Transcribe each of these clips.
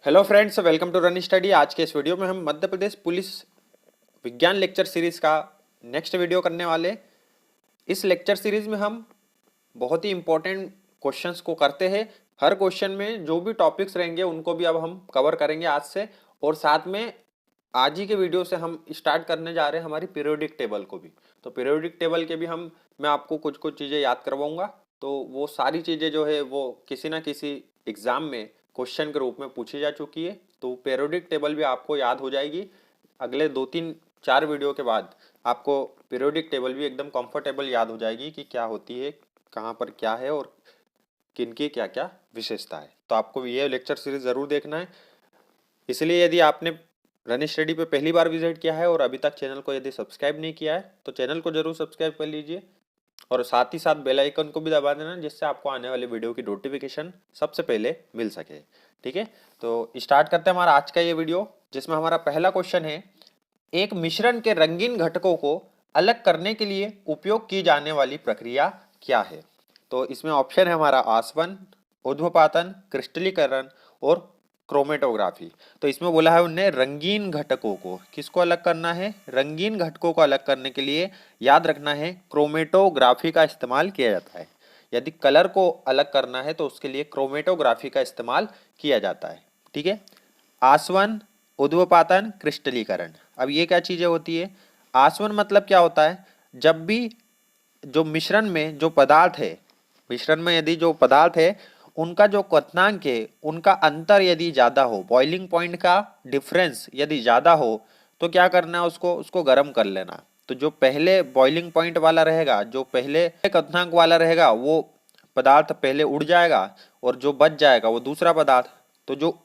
Hello friends, welcome to run study. आज के इस वीडियो में हम मध्य प्रदेश पुलिस विज्ञान लेक्चर सीरीज का नेक्स्ट वीडियो करने वाले। इस लेक्चर सीरीज में हम बहुत ही इंपॉर्टेंट क्वेश्चंस को करते हैं। हर क्वेश्चन में जो भी टॉपिक्स रहेंगे उनको भी अब हम कवर करेंगे आज से, और साथ में आज ही के वीडियो से हम स्टार्ट करने जा रहे हैं हमारी पीरियोडिक टेबल को भी। तो पीरियोडिक टेबल के भी मैं आपको कुछ कुछ चीज़ें याद करवाऊंगा। तो वो सारी चीज़ें जो है वो किसी ना किसी एग्जाम में क्वेश्चन के रूप में पूछी जा चुकी है, तो पीरियोडिक टेबल भी आपको याद हो जाएगी। अगले 2 3 4 वीडियो के बाद आपको पीरियोडिक टेबल भी एकदम कंफर्टेबल याद हो जाएगी कि क्या होती है, कहाँ पर क्या है और किनकी क्या क्या विशेषता है। तो आपको ये लेक्चर सीरीज ज़रूर देखना है। इसलिए यदि आपने रन स्टडी पे पहली बार विजिट किया है और अभी तक चैनल को यदि सब्सक्राइब नहीं किया है तो चैनल को जरूर सब्सक्राइब कर लीजिए, और साथ ही साथ बेल आइकन को भी दबा देना, जिससे आपको आने वाले वीडियो की नोटिफिकेशन सबसे पहले मिल सके। ठीक है, तो स्टार्ट करते हैं हमारा आज का ये वीडियो, जिसमें हमारा पहला क्वेश्चन है, एक मिश्रण के रंगीन घटकों को अलग करने के लिए उपयोग की जाने वाली प्रक्रिया क्या है। तो इसमें ऑप्शन है हमारा आसवन, ऊर्ध्वपातन, क्रिस्टलीकरण और क्रोमेटोग्राफी। तो इसमें बोला है उनने रंगीन घटकों को किसको अलग करना है। रंगीन घटकों को अलग करने के लिए याद रखना है क्रोमेटोग्राफी का इस्तेमाल किया जाता है। यदि कलर को अलग करना है तो उसके लिए क्रोमेटोग्राफी का इस्तेमाल किया जाता है। ठीक है, आसवन, ऊर्ध्वपातन, क्रिस्टलीकरण। अब ये क्या चीजें होती है। आसवन मतलब क्या होता है, जब भी जो मिश्रण में जो पदार्थ है, मिश्रण में यदि जो पदार्थ है उनका जो क्वथनांक है उनका अंतर यदि ज्यादा हो, बॉइलिंग पॉइंट का डिफरेंस यदि ज्यादा हो, तो क्या करना है, उसको गर्म कर लेना। तो जो पहले बॉइलिंग पॉइंट वाला रहेगा, जो पहले क्वथनांक वाला रहेगा, वो पदार्थ पहले उड़ जाएगा, और जो बच जाएगा वो दूसरा पदार्थ। तो जो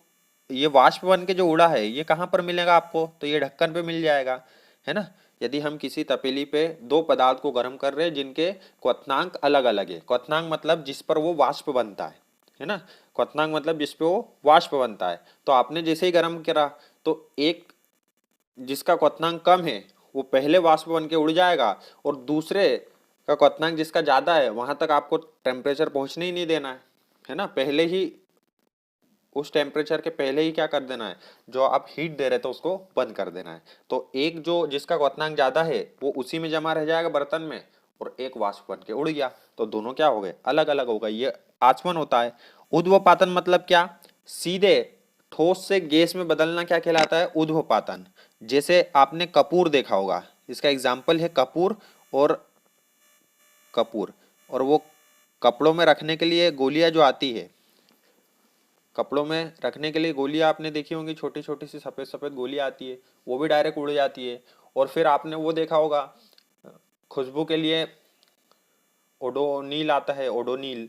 ये वाष्प बन के जो उड़ा है ये कहाँ पर मिलेगा आपको, तो ये ढक्कन पे मिल जाएगा, है ना। यदि हम किसी तपेली पे दो पदार्थ को गर्म कर रहे हैं जिनके क्वथनांक अलग अलग है, क्वथनांक मतलब जिस पर वो वाष्प बनता है ना, क्वथनांक मतलब जिस पे वो वाष्प बनता है। तो आपने जैसे ही गर्म करा तो एक जिसका क्वथनांक कम है वो पहले वाष्प बन के उड़ जाएगा, और दूसरे का क्वथनांक जिसका ज्यादा है वहां तक आपको टेम्परेचर पहुंचने ही नहीं देना है ना। पहले ही उस टेम्परेचर के पहले ही क्या कर देना है, जो आप हीट दे रहे थे उसको बंद कर देना है। तो एक जो जिसका क्वथनांक ज्यादा है वो उसी में जमा रह जाएगा बर्तन में, और एक वाष्प बन के उड़ गया, तो दोनों क्या हो गए, अलग अलग हो गए। ये आचमन होता है। ऊर्ध्वपातन मतलब क्या, सीधे ठोस से गैस में बदलना क्या कहलाता है, ऊर्ध्वपातन। जैसे आपने कपूर देखा होगा, इसका एग्जाम्पल है कपूर। और कपूर और वो कपड़ों में रखने के लिए गोलियां जो आती है, कपड़ों में रखने के लिए गोलियां आपने देखी होंगी, छोटी छोटी सी सफेद सफेद गोलियां आती है, वो भी डायरेक्ट उड़ जाती है। और फिर आपने वो देखा होगा, खुशबू के लिए ओडोनील आता है, ओडोनील,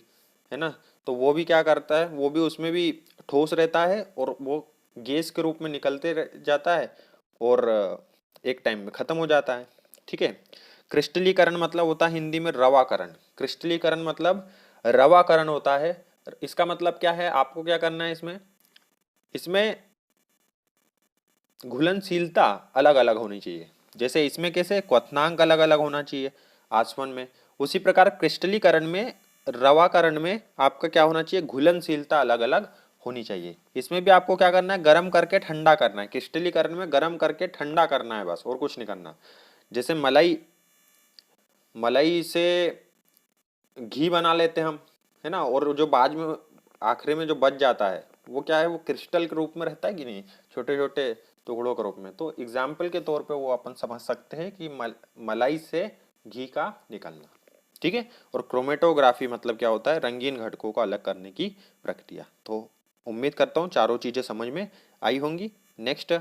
है ना। तो वो भी क्या करता है, वो भी उसमें भी ठोस रहता है और वो गैस के रूप में निकलते जाता है, और एक टाइम में खत्म हो जाता है। ठीक है, क्रिस्टलीकरण मतलब होता है हिंदी में रवाकरण। क्रिस्टलीकरण मतलब रवाकरण होता है। इसका मतलब क्या है, आपको क्या करना है, इसमें इसमें घुलनशीलता अलग अलग होनी चाहिए। जैसे इसमें कैसे क्वथनांक अलग अलग होना चाहिए आसवन में, उसी प्रकार क्रिस्टलीकरण में, रवाकरण में आपका क्या होना चाहिए, घुलनशीलता अलग अलग होनी चाहिए। इसमें भी आपको क्या करना है, गर्म करके ठंडा करना है। क्रिस्टलीकरण में गर्म करके ठंडा करना है बस, और कुछ नहीं करना। जैसे मलाई, मलाई से घी बना लेते हम, है ना, और जो बाद में आखिरी में जो बच जाता है वो क्या है, वो क्रिस्टल के रूप में रहता है कि नहीं, छोटे छोटे टुकड़ों के रूप में। तो एग्जाम्पल के तौर पे वो अपन समझ सकते हैं कि मलाई से घी का निकलना। ठीक है, और क्रोमेटोग्राफी मतलब क्या होता है, रंगीन घटकों को अलग करने की प्रक्रिया। तो उम्मीद करता हूँ चारों चीजें समझ में आई होंगी। नेक्स्ट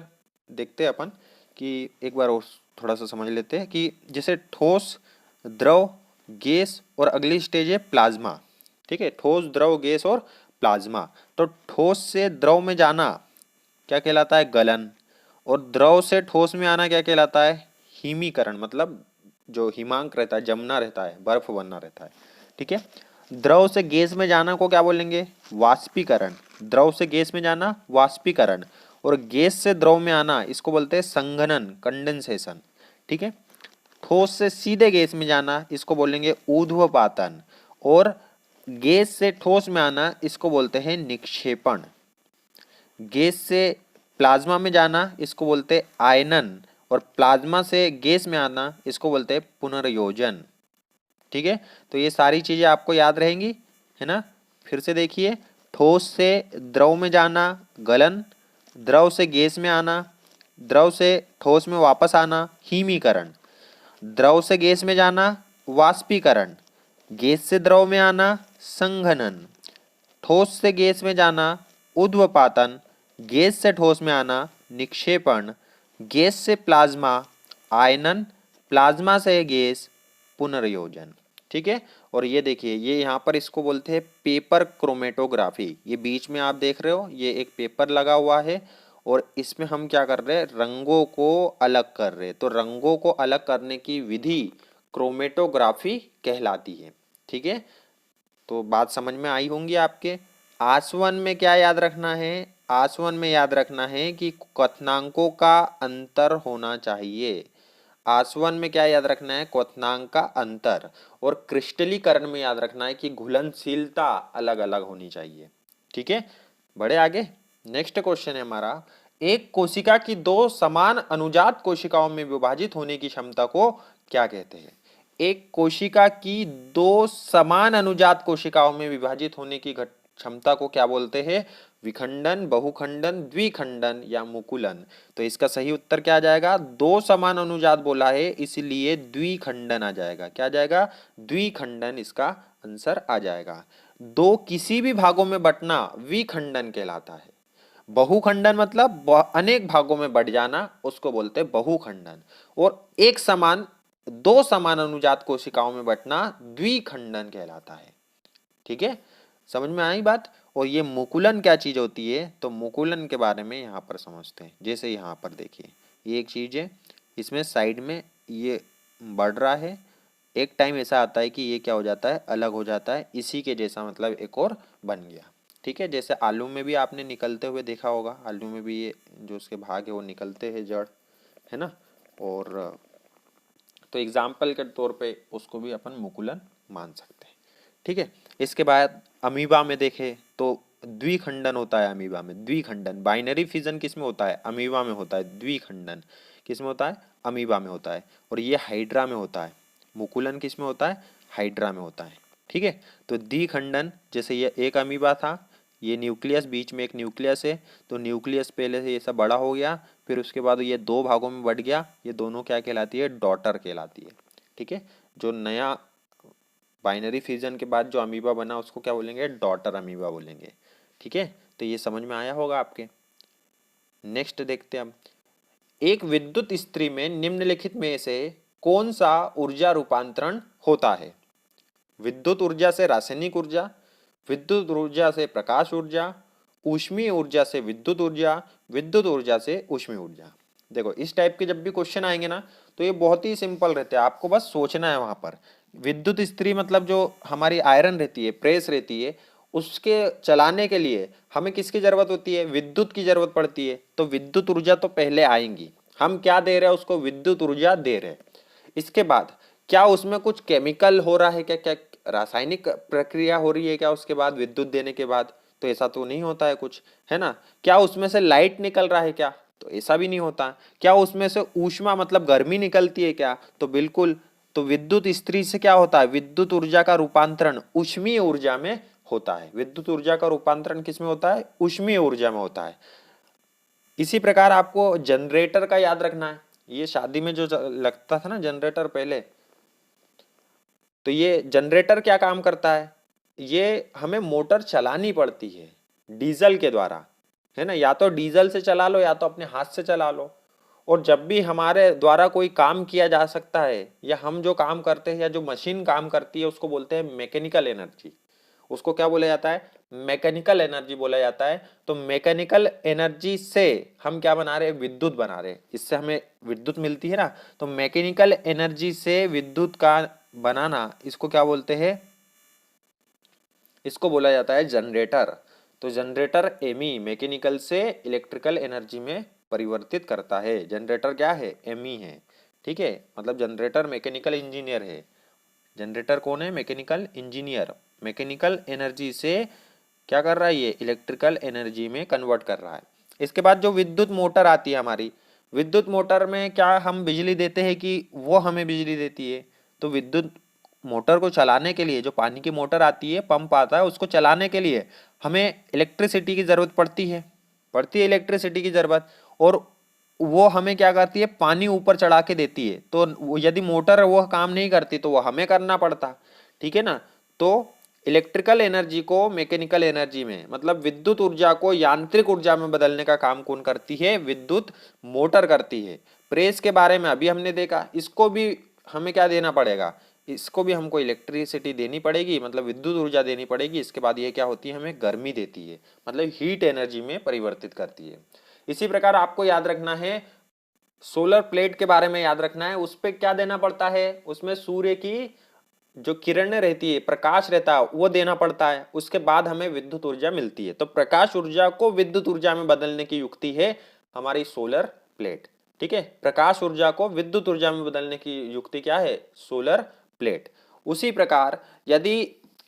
देखते हैं अपन कि एक बार और थोड़ा सा समझ लेते हैं कि जैसे ठोस, द्रव, गैस और अगली स्टेज है प्लाज्मा। ठीक है, ठोस, द्रव, गैस और प्लाज्मा। तो ठोस से द्रव में जाना क्या कहलाता है, गलन। और द्रव से ठोस में आना क्या कहलाता है, हिमीकरण। मतलब जो हिमांक रहता है, जमना रहता है, बर्फ बनना रहता है। ठीक है, द्रव से गैस में जाना को क्या बोलेंगे, वाष्पीकरण। द्रव से गैस में जाना वाष्पीकरण, और गैस से द्रव में आना इसको बोलते हैं संघनन, कंडेंसेशन। ठीक है, ठोस से सीधे गैस में जाना इसको बोलेंगे ऊर्ध्वपातन, और गैस से ठोस में आना इसको बोलते हैं निक्षेपण। गैस से प्लाज्मा में जाना इसको बोलते हैं आयनन, और प्लाज्मा से गैस में आना इसको बोलते हैं पुनर्योजन। ठीक है, तो ये सारी चीजें आपको याद रहेंगी, है ना। फिर से देखिए, ठोस से द्रव में जाना गलन, द्रव से गैस में आना, द्रव से ठोस में वापस आना हीमीकरण, द्रव से गैस में जाना वाष्पीकरण, गैस से द्रव में आना संघनन, ठोस से गैस में जाना उद्वपातन, गैस से ठोस में आना निक्षेपण, गैस से प्लाज्मा आयनन, प्लाज्मा से गैस पुनर्योजन। ठीक है, और ये देखिए, ये यहाँ पर इसको बोलते हैं पेपर क्रोमेटोग्राफी। ये बीच में आप देख रहे हो, ये एक पेपर लगा हुआ है और इसमें हम क्या कर रहे हैं, रंगों को अलग कर रहे हैं। तो रंगों को अलग करने की विधि क्रोमेटोग्राफी कहलाती है। ठीक है, तो बात समझ में आई होंगी आपके। आसवन में क्या याद रखना है, आसवन में याद रखना है कि क्वथनांकों का अंतर होना चाहिए। आसवन में क्या याद रखना है, क्वथनांक का अंतर। और क्रिस्टलीकरण में याद रखना है कि घुलनशीलता अलग अलग होनी चाहिए। ठीक है, बढ़े आगे। नेक्स्ट क्वेश्चन है हमारा, एक कोशिका की दो समान अनुजात कोशिकाओं में विभाजित होने की क्षमता को क्या कहते हैं। एक कोशिका की दो समान अनुजात कोशिकाओं में विभाजित होने की क्षमता को क्या बोलते हैं, विखंडन, बहुखंडन, द्विखंडन या मुकुलन। तो इसका सही उत्तर क्या आ जाएगा, दो समान अनुजात बोला है इसलिए द्विखंडन आ जाएगा। क्या आ जाएगा, द्विखंडन इसका आंसर आ जाएगा। दो किसी भी भागों में बंटना विखंडन कहलाता है। बहुखंडन मतलब अनेक भागों में बंट जाना, उसको बोलते हैं बहुखंडन। और एक समान, दो समान अनुजात कोशिकाओं में बंटना द्विखंडन कहलाता है। ठीक है, समझ में आई बात। और ये मुकुलन क्या चीज होती है, तो मुकुलन के बारे में यहाँ पर समझते हैं। जैसे यहाँ पर देखिए, ये एक चीज है, इसमें साइड में ये बढ़ रहा है, एक टाइम ऐसा आता है कि ये क्या हो जाता है, अलग हो जाता है, इसी के जैसा मतलब एक और बन गया। ठीक है, जैसे आलू में भी आपने निकलते हुए देखा होगा, आलू में भी ये जो उसके भाग है वो निकलते हैं, जड़, है ना। और तो एग्जाम्पल के तौर पे उसको भी अपन मुकुलन मान सकते हैं। ठीक है, इसके बाद अमीबा में देखें तो द्विखंडन होता है। अमीबा में द्विखंडन, बाइनरी फिजन किस में होता है, अमीबा में होता है। द्विखंडन किस में होता है, अमीबा में होता है। और ये हाइड्रा में होता है। मुकुलन किस में होता है, हाइड्रा में होता है। ठीक है, तो द्विखंडन, जैसे ये एक अमीबा था, ये न्यूक्लियस, बीच में एक न्यूक्लियस है, तो न्यूक्लियस पहले से ये सब बड़ा हो गया, फिर उसके बाद ये दो भागों में बढ़ गया, ये दोनों क्या कहलाती है, डॉटर कहलाती है। ठीक है, जो नया बाइनरी फ्यूजन के बाद जो अमीबा बना उसको क्या बोलेंगे, डॉटर अमीबा बोलेंगे। ठीक है, तो ये समझ में आया होगा आपके। नेक्स्ट देखते हैं हम, एक विद्युत इस्त्री में निम्नलिखित में से कौन सा ऊर्जा रूपांतरण होता है। विद्युत ऊर्जा से रासायनिक ऊर्जा, विद्युत ऊर्जा से प्रकाश ऊर्जा, ऊष्मीय ऊर्जा से विद्युत ऊर्जा, विद्युत ऊर्जा से ऊष्मीय ऊर्जा। देखो, इस टाइप के जब भी क्वेश्चन आएंगे ना, तो ये बहुत ही सिंपल रहते हैं, आपको बस सोचना है वहां पर। विद्युत इस्त्री मतलब जो हमारी आयरन रहती है, प्रेस रहती है, उसके चलाने के लिए हमें किसकी जरूरत होती है, विद्युत की जरूरत पड़ती है। तो विद्युत ऊर्जा तो पहले आएंगी, हम क्या दे रहे हैं उसको, विद्युत ऊर्जा दे रहे हैं। इसके बाद क्या उसमें कुछ केमिकल हो रहा है क्या, क्या रासायनिक प्रक्रिया हो रही है क्या उसके बाद, विद्युत देने के बाद, तो ऐसा तो नहीं होता है कुछ, है ना। क्या उसमें से लाइट निकल रहा है क्या, तो ऐसा भी नहीं होता। क्या उसमें से ऊष्मा मतलब गर्मी निकलती है क्या, तो बिल्कुल। तो विद्युत इस्त्री से क्या होता है, विद्युत ऊर्जा का रूपांतरण ऊष्मीय ऊर्जा में होता है। विद्युत ऊर्जा का रूपांतरण किस में होता है, ऊष्मीय ऊर्जा में होता है। इसी प्रकार आपको जनरेटर का याद रखना है। ये शादी में जो लगता था ना जनरेटर पहले, तो ये जनरेटर क्या काम करता है, ये हमें मोटर चलानी पड़ती है डीजल के द्वारा, है ना। या तो डीजल से चला लो या तो अपने हाथ से चला लो। और जब भी हमारे द्वारा कोई काम किया जा सकता है, या हम जो काम करते हैं या जो मशीन काम करती है, उसको बोलते हैं मैकेनिकल एनर्जी। उसको क्या बोला जाता है, मैकेनिकल एनर्जी बोला जाता है। तो मैकेनिकल एनर्जी से हम क्या बना रहे हैं, विद्युत बना रहे हैं, इससे हमें विद्युत मिलती है ना। तो मैकेनिकल एनर्जी से विद्युत का बनाना, इसको क्या बोलते हैं, इसको बोला जाता है जनरेटर। तो जनरेटर एमई मैकेनिकल से इलेक्ट्रिकल एनर्जी में परिवर्तित करता है। जनरेटर क्या है, एमई है। ठीक है, मतलब जनरेटर मैकेनिकल इंजीनियर है। जनरेटर कौन है, मैकेनिकल इंजीनियर। मैकेनिकल एनर्जी से क्या कर रहा है, ये इलेक्ट्रिकल एनर्जी में कन्वर्ट कर रहा है। इसके बाद जो विद्युत मोटर आती है हमारी, विद्युत मोटर में क्या हम बिजली देते हैं कि वो हमें बिजली देती है? तो विद्युत मोटर को चलाने के लिए, जो पानी की मोटर आती है, पंप आता है, उसको चलाने के लिए हमें इलेक्ट्रिसिटी की ज़रूरत पड़ती है इलेक्ट्रिसिटी की ज़रूरत। और वो हमें क्या करती है, पानी ऊपर चढ़ा के देती है। तो यदि मोटर वो काम नहीं करती तो वो हमें करना पड़ता, ठीक है ना। तो इलेक्ट्रिकल एनर्जी को मैकेनिकल एनर्जी में, मतलब विद्युत ऊर्जा को यांत्रिक ऊर्जा में बदलने का काम कौन करती है? विद्युत मोटर करती है। प्रेस के बारे में अभी हमने देखा, इसको भी हमें क्या देना पड़ेगा, इसको भी हमको इलेक्ट्रिसिटी देनी पड़ेगी, मतलब विद्युत ऊर्जा देनी पड़ेगी। इसके बाद ये क्या होती है, हमें गर्मी देती है, मतलब हीट एनर्जी में परिवर्तित करती है। इसी प्रकार आपको याद रखना है, सोलर प्लेट के बारे में याद रखना है। उस पर क्या देना पड़ता है, उसमें सूर्य की जो किरणें रहती है, प्रकाश रहता है, वो देना पड़ता है। उसके बाद हमें विद्युत ऊर्जा मिलती है। तो प्रकाश ऊर्जा को विद्युत ऊर्जा में बदलने की युक्ति है हमारी सोलर प्लेट, ठीक है। प्रकाश ऊर्जा को विद्युत ऊर्जा में बदलने की युक्ति क्या है? Solar plate. उसी प्रकार यदि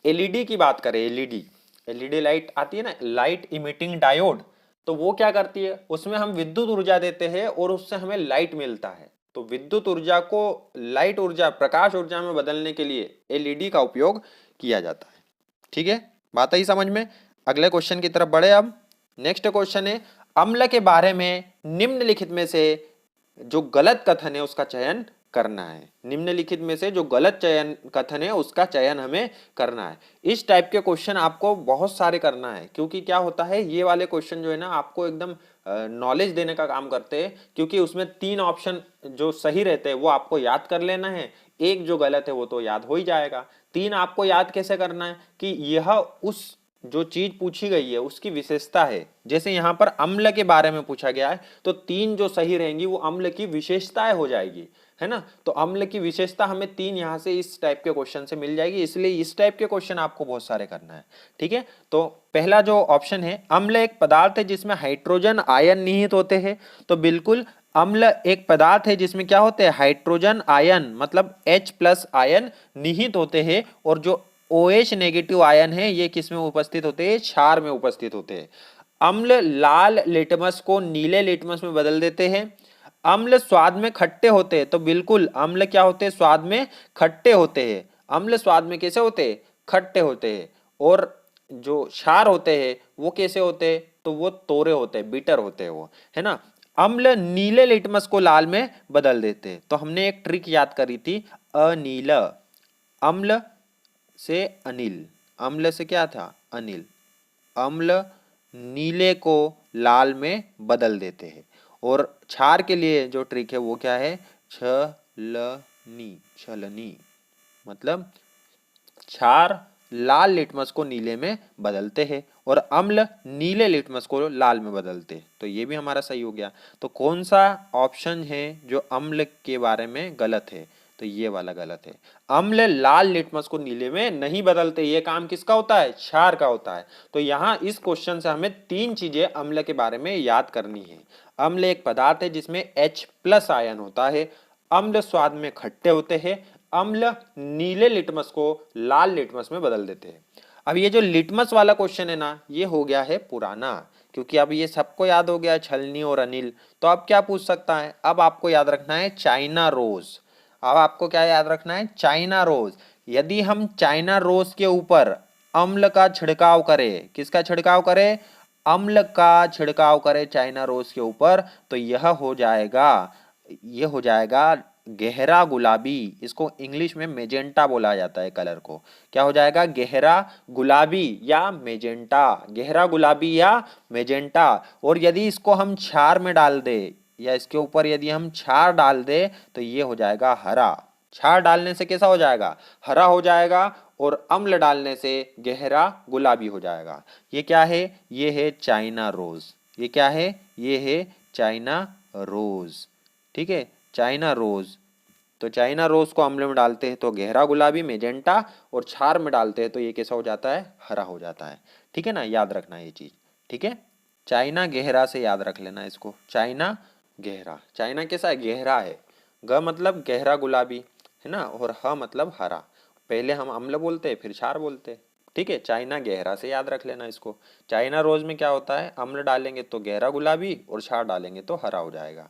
एलईडी की बात करें, एलईडी लाइट आती है ना, लाइट इमिटिंग डायोड, तो वो क्या करती है, उसमें हम विद्युत ऊर्जा देते हैं और उससे हमें लाइट मिलता है। तो विद्युत ऊर्जा को लाइट ऊर्जा, प्रकाश ऊर्जा में बदलने के लिए एलईडी का उपयोग किया जाता है, ठीक है। बात आई समझ में? अगले क्वेश्चन की तरफ बढ़े। अब नेक्स्ट क्वेश्चन है, अम्ल के बारे में निम्नलिखित में से जो गलत कथन है उसका चयन करना है। निम्नलिखित में से जो गलत चयन कथन है उसका चयन हमें करना है। इस टाइप के क्वेश्चन आपको बहुत सारे करना है, क्योंकि क्या होता है, ये वाले क्वेश्चन जो है ना आपको एकदम नॉलेज देने का काम करते हैं। क्योंकि उसमें 3 ऑप्शन जो सही रहते हैं वो आपको याद कर लेना है, एक जो गलत है वो तो याद हो ही जाएगा। 3 आपको याद कैसे करना है कि यह उस जो चीज पूछी गई है उसकी विशेषता है। जैसे यहां पर अम्ल के बारे में पूछा गया है, तो 3 जो सही रहेंगी वो अम्ल की विशेषताएं हो जाएगी, है ना। तो अम्ल की विशेषता हमें 3 यहां से इस टाइप के क्वेश्चन से मिल जाएगी, इसलिए इस टाइप के क्वेश्चन आपको बहुत सारे करना है, ठीक है। तो पहला जो ऑप्शन है, अम्ल एक पदार्थ है जिसमें हाइड्रोजन आयन निहित होते हैं। तो बिल्कुल अम्ल एक पदार्थ है जिसमें क्या होते हैं, हाइड्रोजन आयन, मतलब H+ आयन निहित होते हैं। और जो OH नेगेटिव आयन है ये किस में उपस्थित होते हैं, क्षार में उपस्थित होते हैं। अम्ल लाल लिटमस को नीले लिटमस में बदल देते हैं। अम्ल स्वाद में खट्टे होते हैं। तो बिल्कुल अम्ल क्या होते हैं, स्वाद में खट्टे होते हैं। अम्ल स्वाद में कैसे होते हैं, खट्टे होते हैं। और जो क्षार होते हैं वो कैसे होते हैं, तो वो तोरे होते हैं, बिटर होते हैं वो, है ना। अम्ल नीले लिटमस को लाल में बदल देते हैं। तो हमने एक ट्रिक याद करी थी, अनील, अम्ल से अनिल, अम्ल से क्या था, अनिल। अम्ल नीले को लाल में बदल देते हैं। और क्षार के लिए जो ट्रिक है वो क्या है, छलनी, छलनी, मतलब क्षार लाल लिटमस को नीले में बदलते हैं और अम्ल नीले लिटमस को लाल में बदलते हैं। तो ये भी हमारा सही हो गया। तो कौन सा ऑप्शन है जो अम्ल के बारे में गलत है, तो ये वाला गलत है। अम्ल लाल लिटमस को नीले में नहीं बदलते, ये काम किसका होता है, क्षार का होता है। तो यहाँ इस क्वेश्चन से हमें 3 चीजें अम्ल के बारे में याद करनी है। अम्ल एक पदार्थ है जिसमें H+ आयन होता है। अम्ल स्वाद में खट्टे होते हैं। अम्ल नीले लिटमस को लाल लिटमस में बदल देते हैं। अब ये जो लिटमस वाला क्वेश्चन है ना, ये हो गया है पुराना, क्योंकि अब ये सबको याद हो गया है, छलनी और अनिल। तो अब क्या पूछ सकता है, अब आपको याद रखना है चाइना रोज। अब आपको क्या याद रखना है, चाइना रोज। यदि हम चाइना रोज के ऊपर अम्ल का छिड़काव करें, किसका छिड़काव करें, अम्ल का छिड़काव करें चाइना रोज के ऊपर, तो यह हो जाएगा, ये हो जाएगा गहरा गुलाबी। इसको इंग्लिश में मेजेंटा बोला जाता है कलर को। क्या हो जाएगा, गहरा गुलाबी या मेजेंटा, गहरा गुलाबी या मेजेंटा। और यदि इसको हम क्षार में डाल दे, या इसके ऊपर यदि हम क्षार डाल दे, तो ये हो जाएगा हरा। क्षार डालने से कैसा हो जाएगा, हरा हो जाएगा। और अम्ल डालने से गहरा गुलाबी हो जाएगा। ये क्या है, ये है चाइना रोज। ये क्या है, ये है चाइना रोज, ठीक है, चाइना रोज। तो चाइना रोज को अम्ल में डालते हैं तो गहरा गुलाबी मेजेंटा, और क्षार में डालते हैं तो ये कैसा हो जाता है, हरा हो जाता है, ठीक है ना। याद रखना ये चीज, ठीक है। चाइना गहरा से याद रख लेना इसको, चाइना गहरा। चाइना कैसा है, गहरा है। ग मतलब गहरा गुलाबी, है ना, और ह मतलब हरा। पहले हम अम्ल बोलते हैं फिर क्षार बोलते हैं, ठीक है, चाइना गहरा से याद रख लेना इसको। चाइना रोज में क्या होता है, अम्ल डालेंगे तो गहरा गुलाबी और क्षार डालेंगे तो हरा हो जाएगा।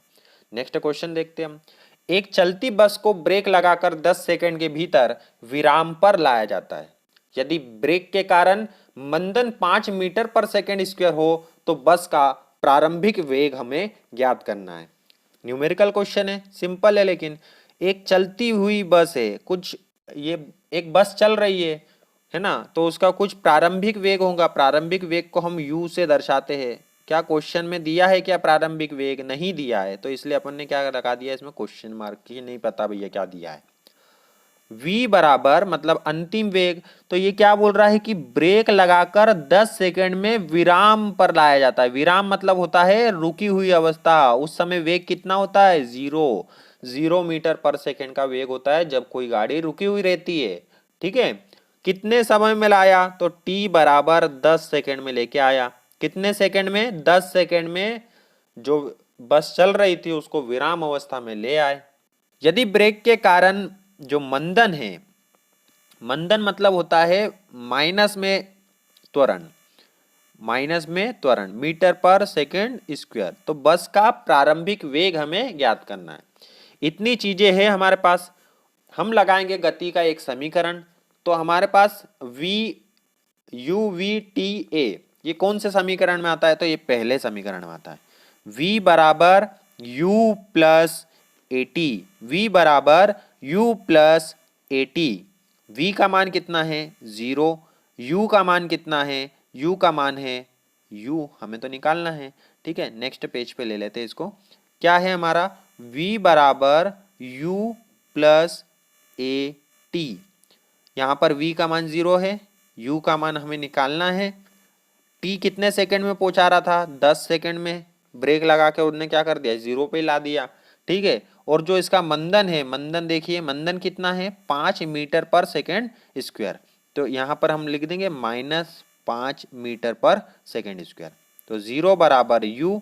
नेक्स्ट क्वेश्चन देखते हैं हम। एक चलती बस को ब्रेक लगाकर 10 सेकंड के भीतर विराम पर लाया जाता है। यदि ब्रेक के कारण मंदन 5 मीटर पर सेकंड स्क्वायर हो तो बस का प्रारंभिक वेग हमें ज्ञात करना है। न्यूमेरिकल क्वेश्चन है, सिंपल है, लेकिन एक चलती हुई बस है, कुछ ये एक बस चल रही है ना, तो उसका कुछ प्रारंभिक वेग होगा। प्रारंभिक वेग को हम u से दर्शाते हैं। क्या क्वेश्चन में दिया है क्या प्रारंभिक वेग? नहीं दिया है, तो इसलिए अपन ने क्या लगा दिया इसमें क्वेश्चन मार्क, की नहीं पता भैया क्या दिया है। v बराबर मतलब अंतिम वेग, तो ये क्या बोल रहा है कि ब्रेक लगाकर 10 सेकंड में विराम पर लाया जाता है। विराम मतलब होता है रुकी हुई अवस्था। उस समय वेग कितना होता है? 0 मीटर पर सेकंड का वेग होता है जब कोई गाड़ी रुकी हुई रहती है। ठीक है, कितने समय में लाया? तो t बराबर 10 सेकंड में लेके आया। कितने सेकंड में? 10 सेकंड में जो बस चल रही थी उसको विराम अवस्था में ले आए। यदि ब्रेक के कारण जो मंदन है, मंदन मतलब होता है माइनस में त्वरण, मीटर पर सेकंड स्क्वायर, तो बस का प्रारंभिक वेग हमें ज्ञात करना है। इतनी चीजें हैं हमारे पास। हम लगाएंगे गति का एक समीकरण, तो हमारे पास v u v t a ये कौन से समीकरण में आता है? तो ये पहले समीकरण में आता है। v बराबर u plus A T, v बराबर u plus A T. v का मान कितना है? 0। u का मान कितना है? u का मान है u, हमें तो निकालना है। ठीक है, नेक्स्ट पेज पे ले लेते हैं इसको। क्या है हमारा? v बराबर u प्लस ए टी। यहाँ पर v का मान 0 है, u का मान हमें निकालना है। t कितने सेकंड में पहुंचा रहा था? 10 सेकंड में। ब्रेक लगा के उन्होंने क्या कर दिया? 0 पे ला दिया। ठीक है, और जो इसका मंदन है, मंदन देखिए, मंदन कितना है? 5 मीटर पर सेकंड स्क्वायर। तो यहाँ पर हम लिख देंगे -5 मीटर पर सेकंड स्क्वायर। तो 0 बराबर u,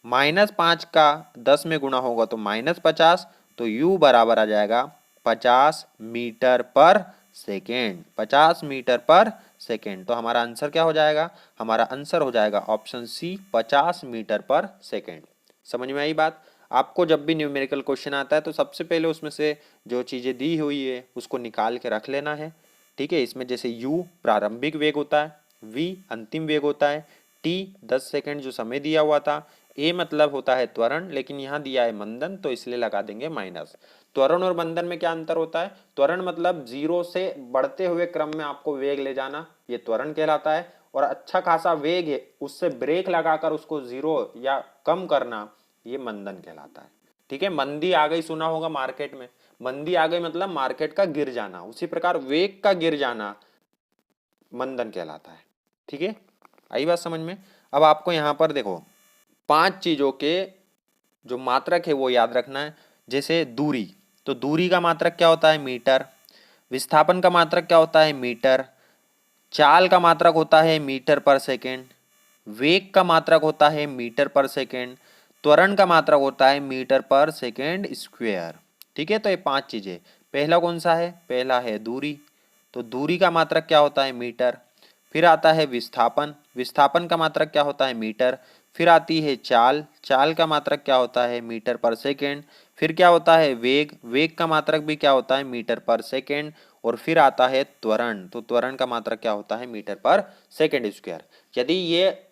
-5 का 10 में गुणा होगा तो -50, तो u बराबर आ जाएगा 50 मीटर पर सेकेंड। 50 मीटर पर सेकेंड। तो हमारा आंसर क्या हो जाएगा? हमारा आंसर हो जाएगा ऑप्शन सी, 50 मीटर पर सेकेंड। समझ में आई बात? आपको जब भी न्यूमेरिकल क्वेश्चन आता है तो सबसे पहले उसमें से जो चीज़ें दी हुई है उसको निकाल के रख लेना है। ठीक है, इसमें जैसे u प्रारंभिक वेग होता है, v अंतिम वेग होता है, t 10 सेकेंड जो समय दिया हुआ था, a मतलब होता है त्वरण, लेकिन यहाँ दिया है मंदन तो इसलिए लगा देंगे माइनस। त्वरण और मंदन में क्या अंतर होता है? त्वरण मतलब 0 से बढ़ते हुए क्रम में आपको वेग ले जाना, ये त्वरण कहलाता है। और अच्छा खासा वेग है उससे ब्रेक लगाकर उसको 0 या कम करना, ये मंदन कहलाता है। ठीक है, मंदी आ गई सुना होगा मार्केट में। मंदी आ गई मतलब मार्केट का गिर जाना, उसी प्रकार वेग का गिर जाना मंदन कहलाता है। ठीक है, आई बात समझ में? अब आपको यहाँ पर देखो 5 चीजों के जो मात्रक है वो याद रखना है। जैसे दूरी, तो दूरी का मात्रक क्या होता है? मीटर। विस्थापन का मात्रक क्या होता है? मीटर। चाल का मात्रक होता है मीटर पर सेकेंड। वेग का मात्रक होता है मीटर पर सेकेंड। त्वरण का मात्रक होता है मीटर पर सेकेंड स्क्वायर। ठीक है, तो ये 5 चीजें। पहला कौन सा है? पहला है दूरी, तो दूरी का मात्रक क्या होता है? मीटर। फिर आता है विस्थापन, विस्थापन का मात्रक क्या होता है? मीटर। फिर आती है चाल, चाल का मात्रक क्या होता है? मीटर पर सेकेंड। फिर क्या होता है? वेग, वेग का मात्रक भी क्या होता है? मीटर पर सेकेंड। और फिर आता है त्वरण, तो त्वरण का मात्रक क्या होता है? मीटर पर सेकेंड स्क्वायर। यदि ये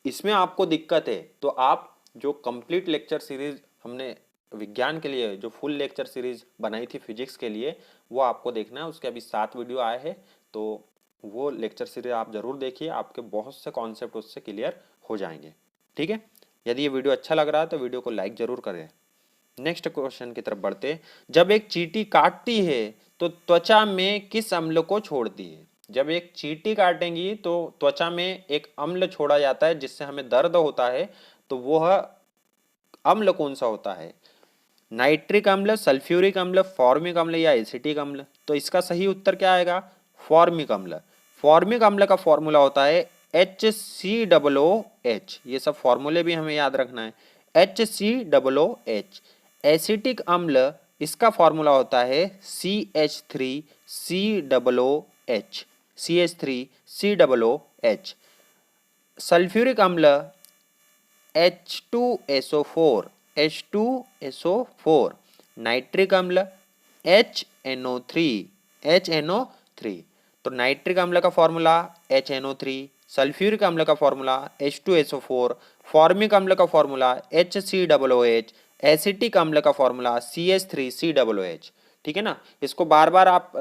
इसमें आपको दिक्कत है तो आप जो कंप्लीट लेक्चर सीरीज हमने विज्ञान के लिए जो फुल लेक्चर सीरीज बनाई थी फिजिक्स के लिए, वो आपको देखना है। उसके अभी 7 वीडियो आए हैं, तो वो लेक्चर सीरीज आप जरूर देखिए, आपके बहुत से कॉन्सेप्ट उससे क्लियर हो जाएंगे। ठीक है, यदि ये वीडियो अच्छा लग रहा है तो वीडियो को लाइक जरूर करें। नेक्स्ट क्वेश्चन की तरफ बढ़ते। जब एक चींटी काटती है तो त्वचा में किस अम्ल को छोड़ती है? जब एक चींटी काटेंगी तो त्वचा में एक अम्ल छोड़ा जाता है जिससे हमें दर्द होता है, तो वह अम्ल कौन सा होता है? नाइट्रिक अम्ल, सल्फ्यूरिक अम्ल, फॉर्मिक अम्ल या एसिटिक अम्ल? तो इसका सही उत्तर क्या आएगा? फॉर्मिक अम्ल। फॉर्मिक अम्ल का फॉर्मूला होता है HCOOH। ये सब फॉर्मूले भी हमें याद रखना है, HCOOH। एसिटिक अम्ल, इसका फॉर्मूला होता है CH3COOH। CH3COOH। सल्फ्यूरिक अम्ल H2SO4। नाइट्रिक अम्ल HNO3। तो नाइट्रिक अम्ल का फॉर्मूला HNO3, सल्फ्यूरिक अम्ल का फॉर्मूला H2SO4, फॉर्मिक अम्ल का फॉर्मूला HCOOH, एसिटिक अम्ल का फॉर्मूला CH3COOH। ठीक है ना, इसको बार बार आप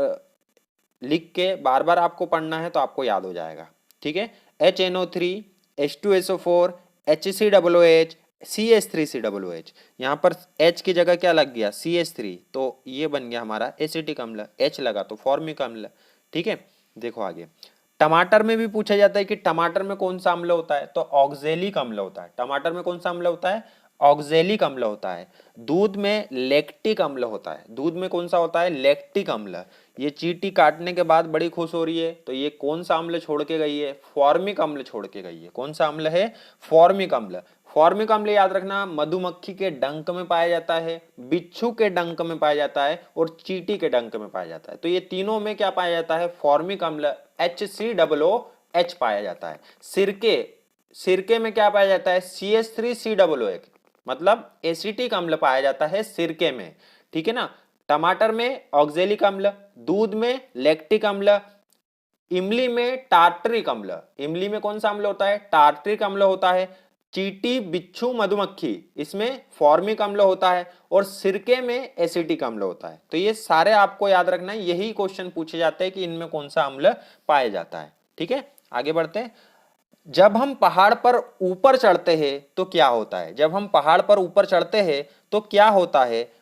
लिख के बार बार आपको पढ़ना है तो आपको याद हो जाएगा। ठीक है, HNO3, H2SO4, HCOOH, CH3COOH। यहाँ पर H की जगह क्या लग गया, CH3, तो ये बन गया हमारा एसिटिक अम्ल, H लगा तो फॉर्मिक अम्ल। ठीक है, देखो आगे। टमाटर में भी पूछा जाता है कि टमाटर में कौन सा अम्ल होता है, तो ऑक्जेलिक अम्ल होता है। टमाटर में कौन सा अम्ल होता है, ऑक्जेलिक अम्ल होता है। दूध में लैक्टिक अम्ल होता है। दूध में कौन सा होता है, लैक्टिक अम्ल। ये चींटी काटने के बाद बड़ी खुश हो रही है, तो ये कौन सा अम्ल छोड़ के गई है, फॉर्मिक अम्ल छोड़ के गई है। कौन सा अम्ल है, फॉर्मिक अम्ल। फॉर्मिक अम्ल याद रखना, मधुमक्खी के डंक में पाया जाता है, बिच्छू के डंक में पाया जाता है और चींटी के डंक में पाया जाता है। तो ये तीनों में क्या पाया जाता है, फॉर्मिक अम्ल HCOOH पाया जाता है। सिरके में क्या पाया जाता है, CH3COOH, मतलब एसिटिक अम्ल पाया जाता है सिरके में। ठीक है ना, टमाटर में ऑक्जेलिक अम्ल, दूध में लैक्टिक अम्ल, इमली में टार्टरिक अम्ल। इमली में कौन सा अम्ल होता है, टार्टरिक अम्ल होता है। चींटी, बिच्छू, मधुमक्खी, इसमें फॉर्मिक अम्ल होता है और सिरके में एसिटिक अम्ल होता है। तो ये सारे आपको याद रखना है, यही क्वेश्चन पूछे जाते हैं कि इनमें कौन सा अम्ल पाया जाता है। ठीक है, आगे बढ़ते हैं। जब हम पहाड़ पर ऊपर चढ़ते हैं तो क्या होता है, जब हम पहाड़ पर ऊपर चढ़ते हैं तो क्या होता है।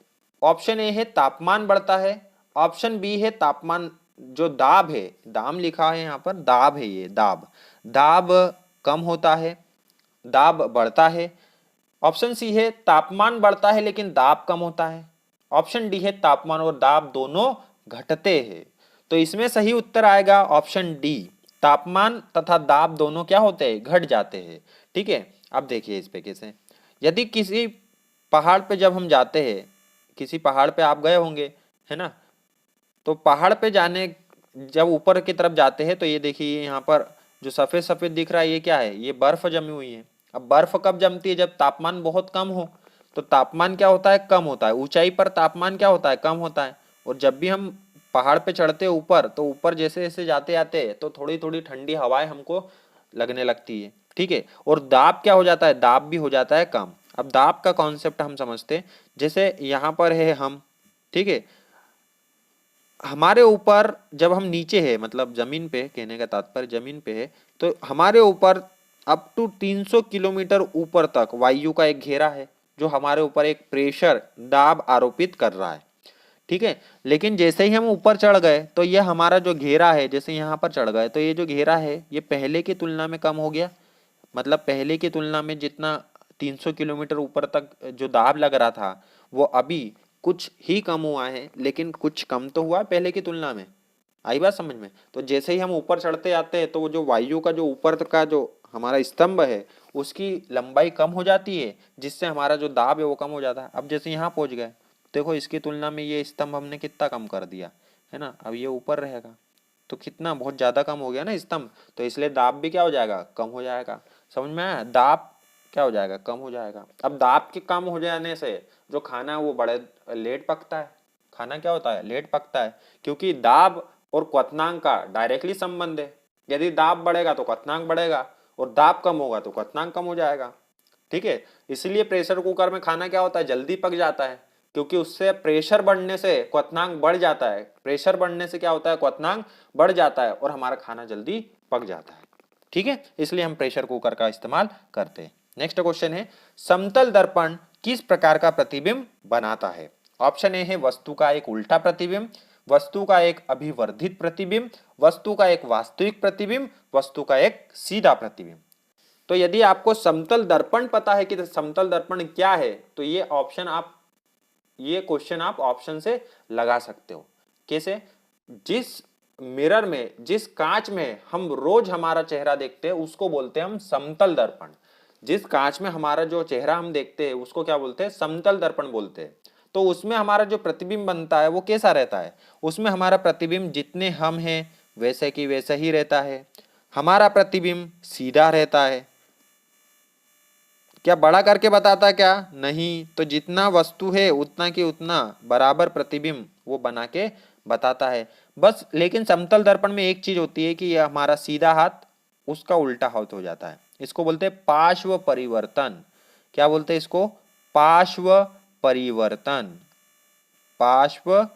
ऑप्शन ए है तापमान बढ़ता है, ऑप्शन बी है तापमान, जो दाब है, दाम लिखा है यहाँ पर, दाब है, ये दाब, दाब कम होता है, दाब बढ़ता है। ऑप्शन सी है तापमान बढ़ता है लेकिन दाब कम होता है। ऑप्शन डी है तापमान और दाब दोनों घटते हैं। तो इसमें सही उत्तर आएगा ऑप्शन डी, तापमान तथा दाब दोनों क्या होते हैं, घट जाते हैं। ठीक है, अब देखिए इस पे कैसे। यदि किसी पहाड़ पे जब हम जाते हैं, किसी पहाड़ पे आप गए होंगे, है ना, तो पहाड़ पे जाने, जब ऊपर की तरफ जाते हैं तो ये देखिए यहाँ पर जो सफेद सफेद दिख रहा है, ये क्या है, ये बर्फ जमी हुई है। अब बर्फ कब जमती है, जब तापमान बहुत कम हो। तो तापमान क्या होता है, कम होता है। ऊंचाई पर तापमान क्या होता है, कम होता है। और जब भी हम पहाड़ पे चढ़ते हैं ऊपर, तो ऊपर जैसे जैसे जाते जाते तो थोड़ी थोड़ी ठंडी हवाएं हमको लगने लगती है। ठीक है, और दाब क्या हो जाता है, दाब भी हो जाता है कम। अब दाब का कॉन्सेप्ट हम समझते हैं। जैसे यहाँ पर है हम, ठीक है, हमारे ऊपर जब हम नीचे है, मतलब जमीन पे, कहने का तात्पर्य जमीन पे है, तो हमारे ऊपर अप टू 300 किलोमीटर ऊपर तक वायु का एक घेरा है जो हमारे ऊपर एक प्रेशर, दाब आरोपित कर रहा है। ठीक है, लेकिन जैसे ही हम ऊपर चढ़ गए तो ये हमारा जो घेरा है, जैसे यहाँ पर चढ़ गए तो ये जो घेरा है ये पहले की तुलना में कम हो गया। मतलब पहले की तुलना में जितना 300 किलोमीटर ऊपर तक जो दाब लग रहा था, वो अभी कुछ ही कम हुआ है, लेकिन कुछ कम तो हुआ पहले की तुलना में। आई बात समझ में। तो जैसे ही हम ऊपर चढ़ते जाते हैं तो वो जो वायु का जो ऊपर का जो हमारा स्तंभ है, उसकी लंबाई कम हो जाती है, जिससे हमारा जो दाब है वो कम हो जाता है। अब जैसे यहाँ पहुंच गए, देखो इसकी तुलना में ये स्तंभ हमने कितना कम कर दिया है ना, अब ये ऊपर रहेगा, तो कितना बहुत ज्यादा कम हो गया ना स्तंभ। तो इसलिए दाब भी क्या हो जाएगा, कम हो जाएगा। समझ में आया, दाब क्या हो जाएगा, कम हो जाएगा। अब दाब के कम हो जाने से जो खाना है वो बड़े लेट पकता है। खाना क्या होता है, लेट पकता है, क्योंकि दाब और क्वथनांक का डायरेक्टली संबंध है। यदि दाब बढ़ेगा तो क्वथनांक बढ़ेगा, और दाब कम होगा तो क्वथनांक कम हो जाएगा। ठीक है, इसलिए प्रेशर कुकर में खाना क्या होता है, जल्दी पक जाता है, क्योंकि उससे प्रेशर बढ़ने से क्वथनांक बढ़ जाता है। प्रेशर बढ़ने से क्या होता है, क्वथनांक बढ़ जाता है और हमारा खाना जल्दी पक जाता है। ठीक है, इसलिए हम प्रेशर कुकर का इस्तेमाल करते हैं। नेक्स्ट क्वेश्चन है, समतल दर्पण किस प्रकार का प्रतिबिंब बनाता है। ऑप्शन ए है वस्तु का एक उल्टा प्रतिबिंब, वस्तु का एक अभिवर्धित प्रतिबिंब, वस्तु का एक वास्तविक प्रतिबिंब, वस्तु का एक सीधा प्रतिबिंब। तो यदि आपको समतल दर्पण पता है कि समतल दर्पण क्या है, तो ये क्वेश्चन आप ऑप्शन से लगा सकते हो। कैसे, जिस मिरर में, जिस कांच में हम रोज हमारा चेहरा देखते हैं उसको बोलते हैं हम समतल दर्पण। जिस कांच में हमारा जो चेहरा हम देखते हैं उसको क्या बोलते हैं, समतल दर्पण बोलते हैं। तो उसमें हमारा जो प्रतिबिंब बनता है वो कैसा रहता है, उसमें हमारा प्रतिबिंब जितने हम हैं वैसे की वैसा ही रहता है। हमारा प्रतिबिंब सीधा रहता है। क्या बड़ा करके बताता क्या? नहीं। तो जितना वस्तु है उतना की उतना बराबर प्रतिबिंब वो बना के बताता है बस। लेकिन समतल दर्पण में एक चीज होती है कि ये हमारा सीधा हाथ उसका उल्टा हाथ हो जाता है। इसको बोलते हैं पार्श्व परिवर्तन। क्या बोलते हैं इसको? पार्श्व परिवर्तन। पार्श्व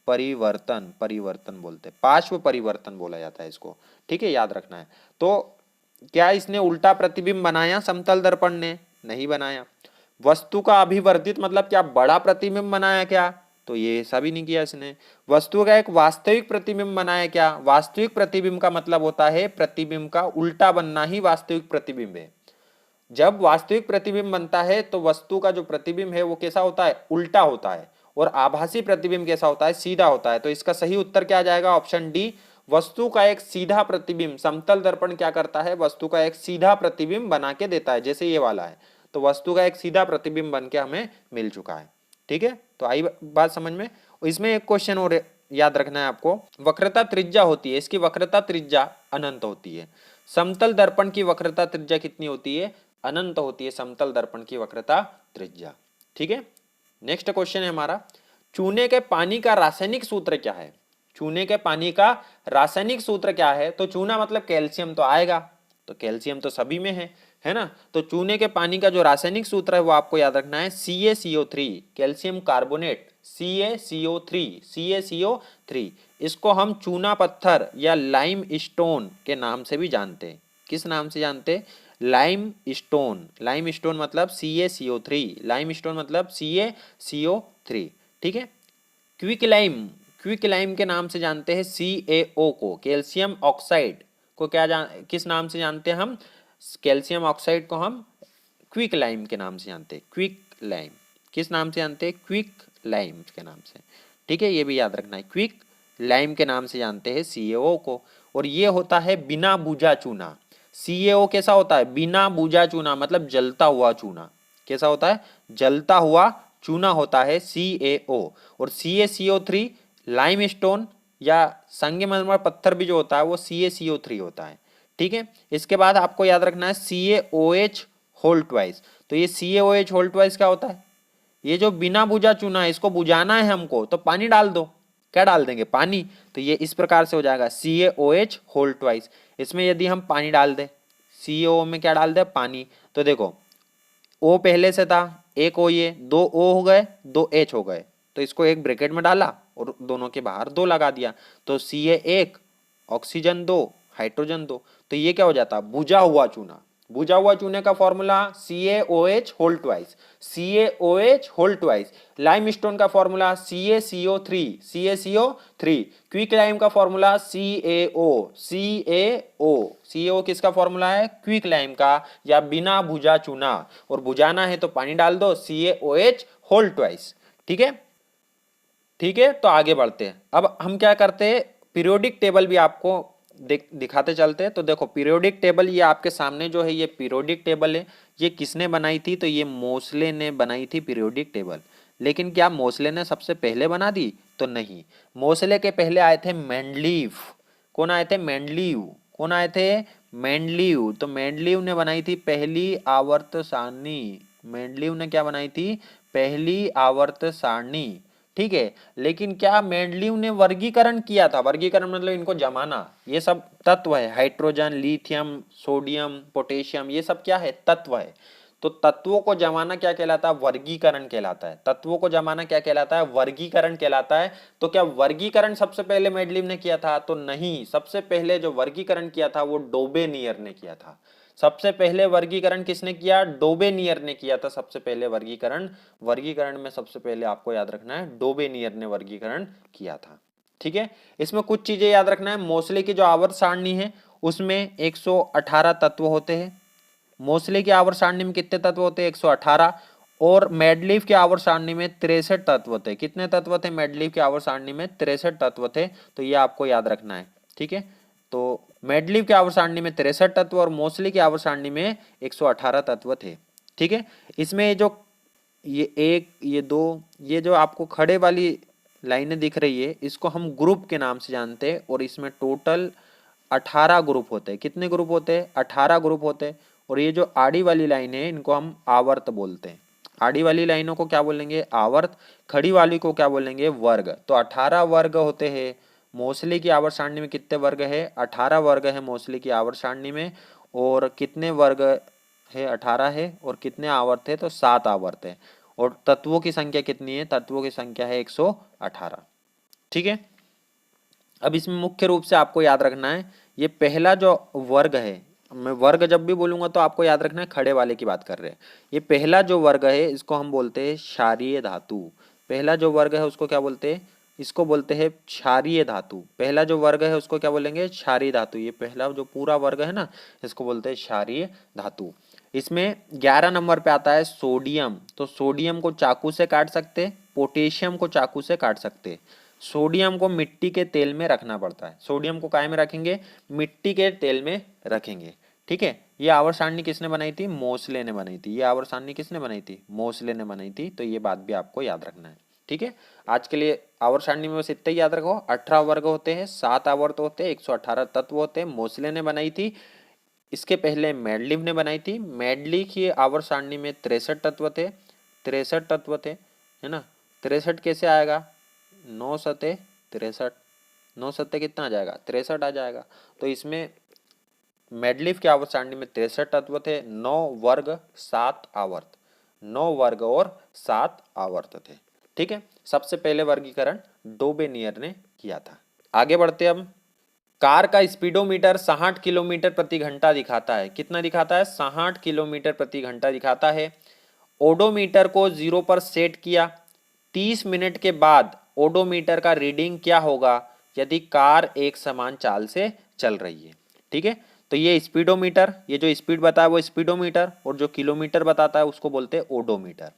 परिवर्तन, परिवर्तन बोलते हैं, पार्श्व परिवर्तन बोला जाता है इसको। ठीक है, याद रखना है। तो क्या इसने उल्टा प्रतिबिंब बनाया समतल दर्पण ने? नहीं बनाया। वस्तु का अभिवर्धित मतलब क्या बड़ा प्रतिबिंब बनाया क्या? तो ये ऐसा भी नहीं किया इसने। वस्तु का एक वास्तविक प्रतिबिंब बनाया क्या? वास्तविक प्रतिबिंब का मतलब होता है प्रतिबिंब का उल्टा बनना ही वास्तविक प्रतिबिंब है। जब वास्तविक प्रतिबिंब बनता है तो वस्तु का जो प्रतिबिंब है वो कैसा होता है? उल्टा होता है। और आभासी प्रतिबिंब कैसा होता है? सीधा होता है। तो इसका सही उत्तर क्या आ जाएगा? Option D. वस्तु का एक सीधा प्रतिबिंब समतल दर्पण क्या करता है? वस्तु का एक सीधा प्रतिबिंब बना के देता है, जैसे ये वाला है। तो वस्तु का एक सीधा प्रतिबिंब बन के हमें मिल चुका है। ठीक है, तो आई बात समझ में। इसमें एक क्वेश्चन और याद रखना है आपको। वक्रता त्रिज्या होती है, इसकी वक्रता त्रिज्या अनंत होती है। समतल दर्पण की वक्रता त्रिज्या कितनी होती है? अनंत होती है समतल दर्पण की वक्रता त्रिज्या। ठीक है, नेक्स्ट क्वेश्चन है हमारा, चूने के पानी का रासायनिक सूत्र क्या है? चूने के पानी का रासायनिक सूत्र क्या है? तो चूना मतलब कैल्शियम तो आएगा, तो कैल्शियम तो सभी में है ना। तो चूने के पानी का जो रासायनिक सूत्र है वो आपको याद रखना है CaCO3, calcium carbonate, CaCO3, CaCO3। इसको हम चूना पत्थर या लाइम स्टोन के नाम से भी जानते हैं। किस नाम से जानते हैं? Lime stone. लाइम स्टोन मतलब CaCO3, लाइम स्टोन मतलब CaCO3। ठीक है, क्विक लाइम, क्विक लाइम के नाम से जानते हैं CaO को। कैल्शियम ऑक्साइड को क्या किस नाम से जानते हैं हम? कैल्शियम ऑक्साइड को हम क्विक लाइम के नाम से जानते हैं। क्विक लाइम किस नाम से जानते हैं? क्विक लाइम के नाम से। ठीक है, ये भी याद रखना है, क्विक लाइम के नाम से जानते हैं CaO को। और ये होता है बिना बुझा चूना। CaO कैसा होता है? बिना बुझा चूना मतलब जलता हुआ चूना। कैसा होता है? जलता हुआ चूना होता है CaO। और CaCO3 लाइम स्टोन या संगमरमर पत्थर भी जो होता है वो CaCO3 होता है। ठीक है, इसके बाद आपको याद रखना है CaOH होल ट्वाइस। तो ये CaOH होल ट्वाइस क्या होता है? ये जो बिना बुझा चूना है इसको बुझाना है हमको, तो पानी डाल दो। क्या डाल देंगे? पानी। तो ये इस प्रकार से हो जाएगा CaOH होल ट्वाइस। इसमें यदि हम पानी डाल दें, CaO में क्या डाल दे? पानी। तो देखो O पहले से था, एक O, ये दो O हो गए, दो H हो गए। तो इसको एक ब्रैकेट में डाला और दोनों के बाहर दो लगा दिया। तो Ca1, ऑक्सीजन 2, हाइड्रोजन 2। तो ये क्या हो जाता? बुझा हुआ चूना। बुझा हुआ चूने का formula CaOH whole twice, CaOH whole twice. Limestone का formula CaCO3, CaCO3। Quicklime का फॉर्मूला CaO, CaO किसका फॉर्मूला है? क्विक लाइम का, या बिना बुझा चूना। और बुझाना है तो पानी डाल दो, CaOH होल ट्वाइस। ठीक है, ठीक है, तो आगे बढ़ते हैं। अब हम क्या करते हैं, पीरियोडिक टेबल भी आपको दिखाते चलते हैं। तो देखो पीरियोडिक टेबल, ये आपके सामने जो है ये पीरियोडिक टेबल है। ये किसने बनाई थी? तो ये मोसले ने बनाई थी पीरियोडिक टेबल। लेकिन क्या मोसले ने सबसे पहले बना दी? तो नहीं, मोसले के पहले आए थे मेंडलीव। कौन आए थे? मेंडलीव। कौन आए थे? मेंडलीव। तो मेंडलीव ने बनाई थी पहली आवर्त सारणी। मेंडलीव ने क्या बनाई थी? पहली आवर्त सारणी। ठीक है, लेकिन क्या मेंडलीव ने वर्गीकरण किया था? वर्गीकरण मतलब इनको जमाना। ये सब तत्व है, हाइड्रोजन, लिथियम, सोडियम, पोटेशियम, ये सब क्या है? तत्व है। तो तत्वों को जमाना क्या कहलाता है? वर्गीकरण कहलाता है। तत्वों को जमाना क्या कहलाता है? वर्गीकरण कहलाता है। तो क्या वर्गीकरण सबसे पहले मेंडलीव ने किया था? तो नहीं, सबसे पहले जो वर्गीकरण किया था वो डोबेनियर ने किया था। सबसे पहले वर्गीकरण किसने किया? डोबेनियर ने किया था सबसे पहले वर्गीकरण। वर्गीकरण में सबसे पहले आपको याद रखना है डोबेनियर ने वर्गीकरण किया था। ठीक है, इसमें कुछ चीजें याद रखना है। मोसले की जो आवर्त सारणी है उसमें 118 तत्व होते हैं। मोसले की आवर्त सारणी में कितने तत्व होते हैं? 118। और मेंडलीव की आवर्त सारणी में 63 तत्व थे। कितने तत्व थे? मेंडलीव की आवर्त सारणी में 63 तत्व थे। तो ये आपको याद रखना है। ठीक है, तो मेंडलीव की आवर्त सारणी में 63 तत्व और मोसले की आवर्त सारणी में 118 तत्व थे। ठीक है, इसमें जो ये एक, ये दो, ये जो आपको खड़े वाली लाइनें दिख रही है इसको हम ग्रुप के नाम से जानते हैं और इसमें टोटल 18 ग्रुप होते हैं। कितने ग्रुप होते हैं? 18 ग्रुप होते हैं। और ये जो आड़ी वाली लाइन है इनको हम आवर्त बोलते हैं। आड़ी वाली लाइनों को क्या बोलेंगे? आवर्त। खड़ी वाली को क्या बोलेंगे? वर्ग। तो 18 वर्ग होते हैं। मोस्टली की आवर्त सारणी में कितने वर्ग है? 18 वर्ग है मोस्टली की आवर्त सारणी में। और कितने वर्ग है? 18 है। और कितने आवर्त है? तो 7 आवर्त है। और तत्वों की संख्या कितनी है? तत्वों की संख्या है 118। ठीक है। अब इसमें मुख्य रूप से आपको याद रखना है ये पहला जो वर्ग है, मैं वर्ग जब भी बोलूंगा तो आपको याद रखना है खड़े वाले की बात कर रहे हैं। ये पहला जो वर्ग है इसको हम बोलते हैं क्षारीय धातु। पहला जो वर्ग है उसको क्या बोलते हैं? इसको बोलते हैं क्षारीय धातु। पहला जो वर्ग है उसको क्या बोलेंगे? क्षारीय धातु। ये पहला जो पूरा वर्ग है ना इसको बोलते हैं क्षारीय धातु। इसमें 11 नंबर पे आता है सोडियम। तो सोडियम को चाकू से काट सकते, पोटेशियम को चाकू से काट सकते। सोडियम को मिट्टी के तेल में रखना पड़ता है। सोडियम को काय में रखेंगे? मिट्टी के तेल में रखेंगे। ठीक है। ये आवर्त सारणी किसने बनाई थी? मोसले ने बनाई थी। ये आवर्त सारणी किसने बनाई थी? मोसले ने बनाई थी। तो ये बात भी आपको याद रखना है। ठीक है। आज के लिए आवर्त सारणी में बस इतना ही याद रखो। 18 वर्ग होते हैं, 7 आवर्त होते हैं, 118 तत्व होते हैं। मोसले ने बनाई थी। इसके पहले मेंडलीव ने बनाई थी। मेंडली की आवर्त सारणी में 63 तत्व थे। 63 तत्व थे, है ना। 63 कैसे आएगा? 9 सते 63। 9 सत्ते कितना आ जाएगा? 63 आ जाएगा। तो इसमें मेडलिफ की आवर्त सारणी में 63 तत्व थे। 9 वर्ग 7 आवर्त। 9 वर्ग और 7 आवर्त थे। ठीक है। सबसे पहले वर्गीकरण डोबेनियर ने किया था। आगे बढ़ते हम। कार का स्पीडोमीटर 60 किलोमीटर प्रति घंटा दिखाता है। कितना दिखाता है? 60 किलोमीटर प्रति घंटा दिखाता है। ओडोमीटर को 0 पर सेट किया। 30 मिनट के बाद ओडोमीटर का रीडिंग क्या होगा यदि कार एक समान चाल से चल रही है? ठीक है। तो ये स्पीडोमीटर, ये जो स्पीड बताया वो स्पीडोमीटर, और जो किलोमीटर बताता है उसको बोलते हैं ओडोमीटर।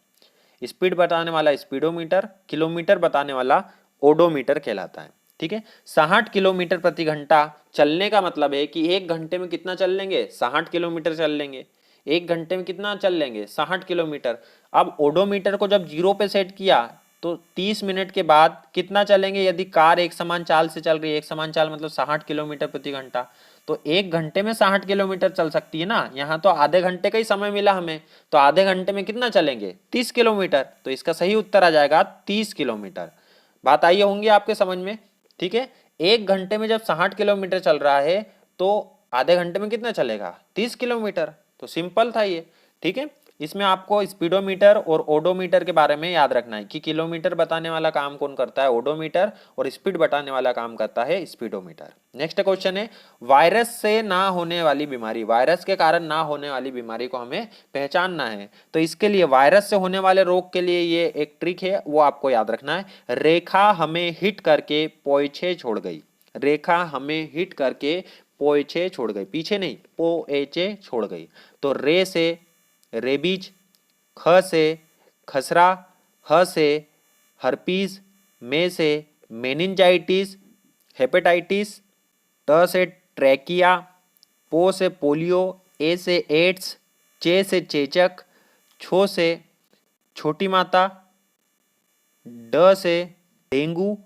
स्पीड बताने वाला स्पीडोमीटर, किलोमीटर बताने वाला ओडोमीटर कहलाता है। ठीक है। 60 किलोमीटर प्रति घंटा चलने का मतलब है कि 1 घंटे में कितना चल लेंगे? 60 किलोमीटर चल लेंगे। 1 घंटे में कितना चल लेंगे? 60 किलोमीटर। अब ओडोमीटर को जब 0 पे सेट किया तो 30 मिनट के बाद कितना चलेंगे यदि कार एक समान चाल से चल रही है? एक समान चाल मतलब 60 किलोमीटर प्रति घंटा। तो 1 घंटे में 60 किलोमीटर चल सकती है ना। यहाँ तो आधे घंटे का ही समय मिला हमें, तो आधे घंटे में कितना चलेंगे? 30 किलोमीटर। तो इसका सही उत्तर आ जाएगा 30 किलोमीटर। बात आई होंगी आपके समझ में? ठीक है। 1 घंटे में जब 60 किलोमीटर चल रहा है तो आधे घंटे में कितना चलेगा? 30 किलोमीटर। तो सिंपल था ये। ठीक है। इसमें आपको स्पीडोमीटर और ओडोमीटर के बारे में याद रखना है कि किलोमीटर बताने वाला काम कौन करता है? ओडोमीटर। और स्पीड बताने वाला काम करता है स्पीडोमीटर। नेक्स्ट क्वेश्चन है वायरस से ना होने वाली बीमारी। वायरस के कारण ना होने वाली बीमारी को हमें पहचानना है। तो इसके लिए वायरस से होने वाले रोग के लिए ये एक ट्रिक है, वो आपको याद रखना है। रेखा हमें हिट करके पोइछे छोड़ गई। रेखा हमें हिट करके पोइछे छोड़ गई, पीछे नहीं, पोएचे छोड़ गई। तो रे से रेबीज, ख से खसरा, ह से हर्पीज, में से मेनिंजाइटिस हेपेटाइटिस, त से ट्रैकिया, पो से पोलियो, ए से एड्स, चे से चेचक, छो से छोटी माता, ड से डेंगू,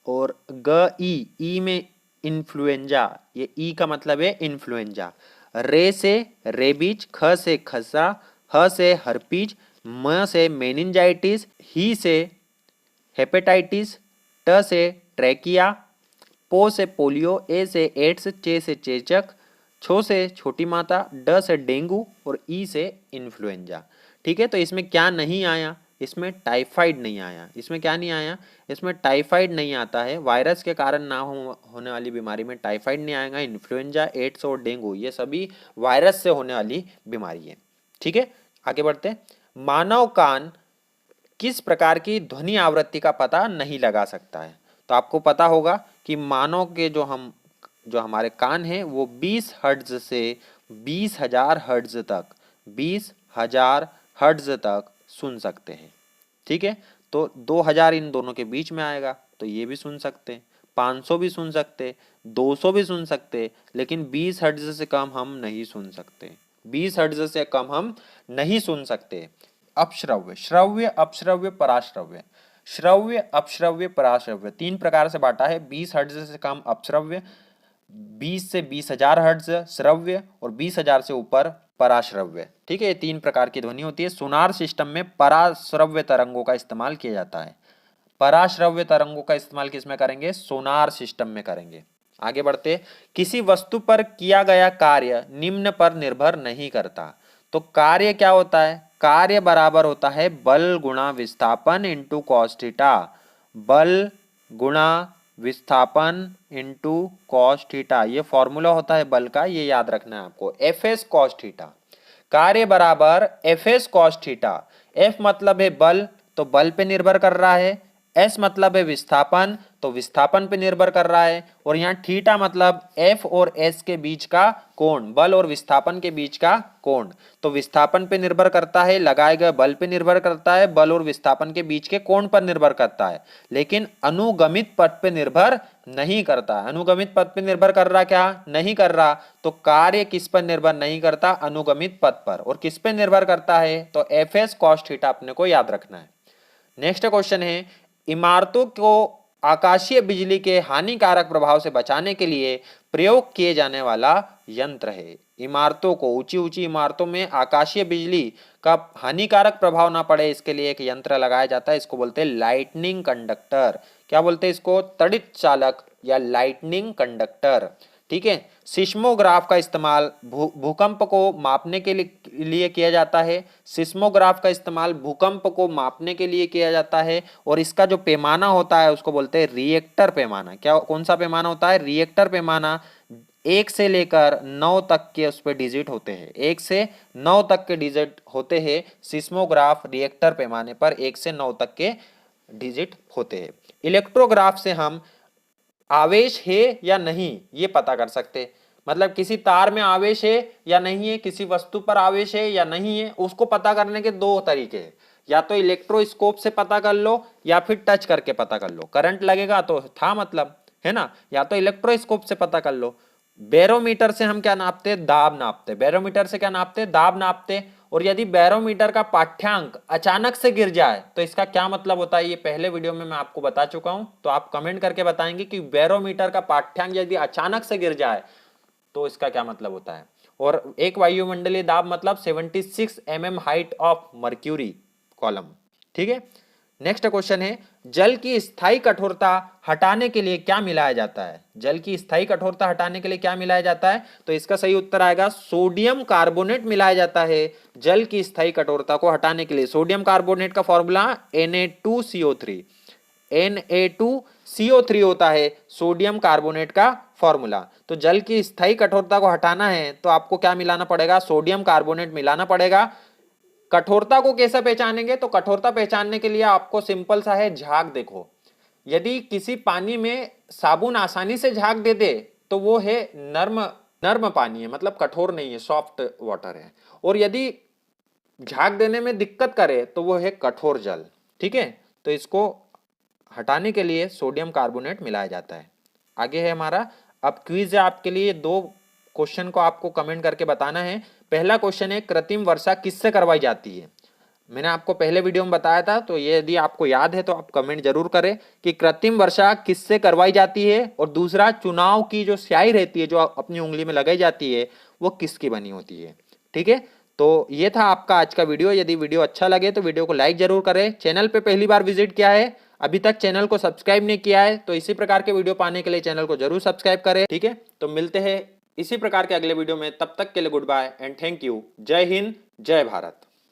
और ग ई में इन्फ्लुएंजा। ये ई का मतलब है इन्फ्लुएंजा। रे से रेबीज, ख से खसरा, ह से हर्पीज, म से मेनिंजाइटिस, ही से हेपेटाइटिस, ट से ट्रैकिया, पो से पोलियो, ए से एड्स, चे से चेचक, छो से छोटी माता, ड से डेंगू, और ई से इन्फ्लुएंजा। ठीक है। तो इसमें क्या नहीं आया? इसमें टाइफाइड नहीं आया। इसमें क्या नहीं आया? इसमें टाइफाइड नहीं आता है। वायरस के कारण ना होने वाली बीमारी में टाइफाइड नहीं आएगा। इन्फ्लुएंजा, एड्स और डेंगू ये सभी वायरस से होने वाली बीमारी है। ठीक है। आगे बढ़ते हैं। मानव कान किस प्रकार की ध्वनि आवृत्ति का पता नहीं लगा सकता है? तो आपको पता होगा कि मानव के जो हमारे कान हैं वो 20 हर्ट्ज से 20,000 हर्ट्ज तक 20,000 हर्ट्ज तक सुन सकते हैं। ठीक है। तो 2000 इन दोनों के बीच में आएगा, तो ये भी सुन सकते हैं। 500 भी सुन सकते, 200 भी सुन सकते, लेकिन 20 हर्ट्ज से कम हम नहीं सुन सकते। 20 हर्ट्ज से कम हम नहीं सुन सकते। अपश्रव्य, श्रव्य, अपश्रव्य, पराश्रव्य। श्रव्य, अपश्रव्य, पराश्रव्य, 3 प्रकार से बांटा है। 20 हर्ट्ज से कम अपश्रव्य, 20 से 20,000 हर्ट्ज श्रव्य और 20,000 से ऊपर पराश्रव्य। ठीक है, ये 3 प्रकार की ध्वनि होती है। सोनार सिस्टम में पराश्रव्य तरंगों का इस्तेमाल किया जाता है। पराश्रव्य तरंगों का इस्तेमाल किस में करेंगे? सोनार सिस्टम में करेंगे। आगे बढ़ते, किसी वस्तु पर किया गया कार्य निम्न पर निर्भर नहीं करता। तो कार्य क्या होता है? कार्य बराबर होता है बल गुणा विस्थापन इंटू कॉस थीटा। बल गुणा विस्थापन इंटू कॉस थीटा, ये फॉर्मूला होता है बल का, ये याद रखना है आपको। एफ एस कॉस थीटा, कार्य बराबर F S cos theta. F मतलब है बल, तो बल पे निर्भर कर रहा है। एस मतलब है विस्थापन, तो विस्थापन पे निर्भर कर रहा है। और यहाँ थीटा मतलब एफ और एस के बीच का कोण, बल और विस्थापन के बीच का कोण। तो विस्थापन पे निर्भर करता है, लगाए गए बल पे निर्भर करता है, बल और विस्थापन के बीच के कोण पर निर्भर करता है, लेकिन अनुगमित पथ पे निर्भर नहीं करता। अनुगमित पथ पे निर्भर कर रहा, क्या नहीं कर रहा? तो कार्य किस पर निर्भर नहीं करता? अनुगमित पथ पर। और किस पे निर्भर करता है? तो एफ एस कॉस थीटा अपने को याद रखना है। नेक्स्ट क्वेश्चन है, इमारतों को आकाशीय बिजली के हानिकारक प्रभाव से बचाने के लिए प्रयोग किए जाने वाला यंत्र है। इमारतों को, ऊंची ऊंची इमारतों में आकाशीय बिजली का हानिकारक प्रभाव ना पड़े, इसके लिए एक यंत्र लगाया जाता है, इसको बोलते हैं लाइटनिंग कंडक्टर। क्या बोलते हैं इसको? तड़ित चालक या लाइटनिंग कंडक्टर। ठीक है, सिस्मोग्राफ का इस्तेमाल भूकंप को मापने के लिए किया जाता है। सिस्मोग्राफ का इस्तेमाल भूकंप को मापने के लिए किया जाता है। और इसका जो पैमाना होता है उसको बोलते हैं रिएक्टर पैमाना। क्या, कौन सा पैमाना होता है? रिएक्टर पैमाना। 1 से लेकर 9 तक के उस पर डिजिट होते हैं। 1 से 9 तक के डिजिट होते हैं सिस्मोग्राफ रिएक्टर पैमाने पर, 1 से 9 तक के डिजिट होते हैं। इलेक्ट्रोग्राफ से हम आवेश है या नहीं ये पता कर सकते, मतलब किसी तार में आवेश है या नहीं है, किसी वस्तु पर आवेश है या नहीं है, उसको पता करने के 2 तरीके हैं। या तो इलेक्ट्रोस्कोप से पता कर लो या फिर टच करके पता कर लो। करंट लगेगा तो था मतलब, है ना। या तो इलेक्ट्रोस्कोप से पता कर लो। बैरोमीटर से हम क्या नापते? दाब नापते। बैरोमीटर से क्या नापते? दाब नापते। और यदि बैरोमीटर का पाठ्यांक अचानक से गिर जाए तो इसका क्या मतलब होता है? ये पहले वीडियो में मैं आपको बता चुका हूं, तो आप कमेंट करके बताएंगे कि बैरोमीटर का पाठ्यांक यदि अचानक से गिर जाए तो इसका क्या मतलब होता है। और एक वायुमंडलीय दाब मतलब 76 mm height of mercury column. ठीक है, नेक्स्ट क्वेश्चन है, जल की स्थायी कठोरता हटाने के लिए क्या मिलाया जाता है? जल की स्थायी कठोरता हटाने के लिए क्या मिलाया जाता है? तो इसका सही उत्तर आएगा सोडियम कार्बोनेट मिलाया जाता है जल की स्थायी कठोरता को हटाने के लिए। सोडियम कार्बोनेट का फॉर्मूला Na2CO3। Na2CO3 होता है सोडियम कार्बोनेट का फॉर्मूला। तो जल की स्थायी कठोरता को हटाना है तो आपको क्या मिलाना पड़ेगा? सोडियम कार्बोनेट मिलाना पड़ेगा। कठोरता को कैसे पहचानेंगे? तो कठोरता पहचानने के लिए आपको सिंपल सा है, झाग देखो। यदि किसी पानी में साबुन आसानी से झाग दे दे तो वो है नर्म नर्म पानी है, मतलब कठोर नहीं है, सॉफ्ट वाटर है। और यदि झाग देने में दिक्कत करे तो वो है कठोर जल। ठीक है, तो इसको हटाने के लिए सोडियम कार्बोनेट मिलाया जाता है। आगे है हमारा, अब क्विज है आपके लिए। 2 क्वेश्चन को आपको कमेंट करके बताना है। पहला क्वेश्चन है, कृत्रिम वर्षा किससे करवाई जाती है? मैंने आपको पहले वीडियो में बताया था, तो ये यदि आपको याद है तो आप कमेंट जरूर करें कि कृत्रिम वर्षा किससे करवाई जाती है। और दूसरा, चुनाव की जो स्याही रहती है जो अपनी उंगली में लगाई जाती है वो किसकी बनी होती है? ठीक है, तो ये था आपका आज का वीडियो। यदि वीडियो अच्छा लगे तो वीडियो को लाइक जरूर करें। चैनल पे पहली बार विजिट किया है, अभी तक चैनल को सब्सक्राइब नहीं किया है, तो इसी प्रकार के वीडियो पाने के लिए चैनल को जरूर सब्सक्राइब करें। ठीक है, तो मिलते हैं इसी प्रकार के अगले वीडियो में, तब तक के लिए good bye and thank you. जय हिंद, जय भारत।